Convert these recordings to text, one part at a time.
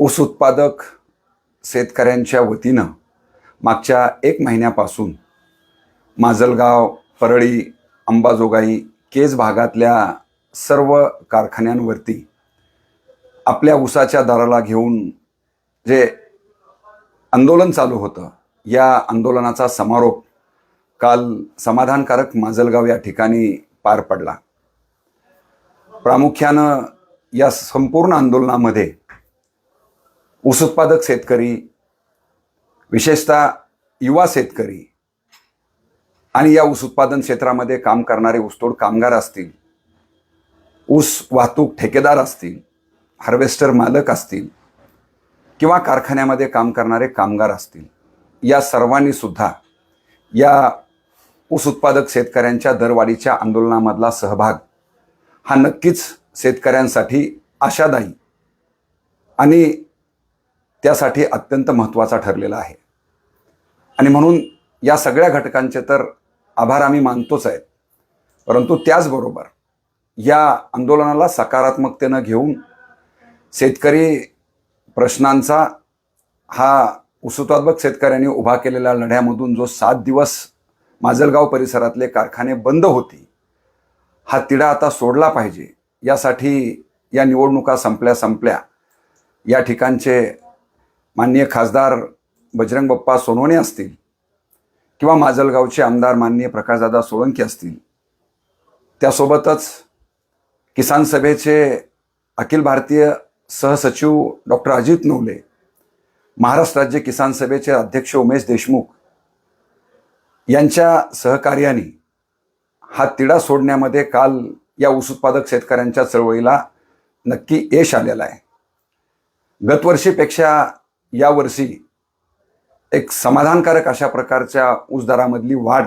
ऊस उत्पादक शेतकऱ्यांच्या वतीनं मागच्या 1 महिन्यापासून माजलगाव, परळी, अंबाजोगाई, केज भागातल्या सर्व कारखान्यांवरती आपल्या ऊसाच्या दराला घेऊन जे आंदोलन चालू होतं, या आंदोलनाचा समारोप काल समाधानकारक माजलगाव या ठिकाणी पार पडला. प्रामुख्यानं या संपूर्ण आंदोलनामध्ये ऊस उत्पादक शेतकरी, विशेषतः युवा शेतकरी आणि या ऊस उत्पादन क्षेत्रामध्ये काम करणारे ऊसतोड कामगार असतील, ऊस वाहतूक ठेकेदार असतील, हार्वेस्टर मालक असतील किंवा कारखान्यामध्ये काम करणारे कामगार असतील, या सर्वांनी सुद्धा या ऊस उत्पादक शेतकऱ्यांच्या दरवाढीच्या आंदोलनामधला सहभाग हा नक्कीच शेतकऱ्यांसाठी आशादायी आणि त्यासाठी अत्यंत महत्त्वाचा ठरलेला आहे. आणि म्हणून या सगळ्या घटकांचे तर आभार आम्ही मानतोच आहेत, परंतु त्याचबरोबर या आंदोलनाला सकारात्मकतेनं घेऊन शेतकरी प्रश्नांचा हा ऊस उत्पादक शेतकऱ्यांनी उभा केलेल्या लढ्यामधून जो 7 दिवस माजलगाव परिसरातले कारखाने बंद होते, हा तिढा आता सोडला पाहिजे, यासाठी या निवडणुका संपल्या या ठिकाणचे माननीय खासदार बजरंग बाप्पा सोनवणे असतील किंवा माजलगावचे आमदार माननीय प्रकाशदादा सोळंकी असतील, त्यासोबतच किसान सभेचे अखिल भारतीय सहसचिव डॉक्टर अजित नवले, महाराष्ट्र राज्य किसान सभेचे अध्यक्ष उमेश देशमुख यांच्या सहकार्याने हा तिढा सोडण्यामध्ये काल या ऊस उत्पादक शेतकऱ्यांच्या चळवळीला नक्की यश आलेलं आहे. गतवर्षीपेक्षा यावर्षी एक समाधानकारक अशा प्रकारच्या ऊस दरामधली वाढ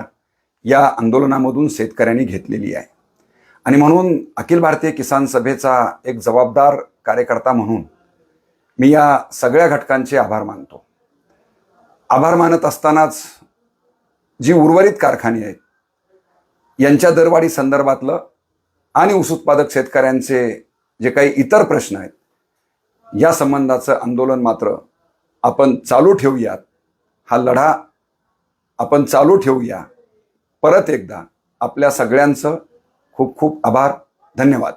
या आंदोलनामधून शेतकऱ्यांनी घेतलेली आहे. आणि म्हणून अखिल भारतीय किसान सभेचा एक जबाबदार कार्यकर्ता म्हणून मी या सगळ्या घटकांचे आभार मानतो. आभार मानत असतानाच जी उर्वरित कारखाने आहेत यांच्या दरवाढी संदर्भातलं आणि ऊस उत्पादक शेतकऱ्यांचे जे काही इतर प्रश्न आहेत, या संबंधाचं आंदोलन मात्र आपण चालू ठेवूयात. हा लढा आपण चालू ठेवूया. परत एकदा आपल्या सगळ्यांचं खूप खूप आभार. धन्यवाद.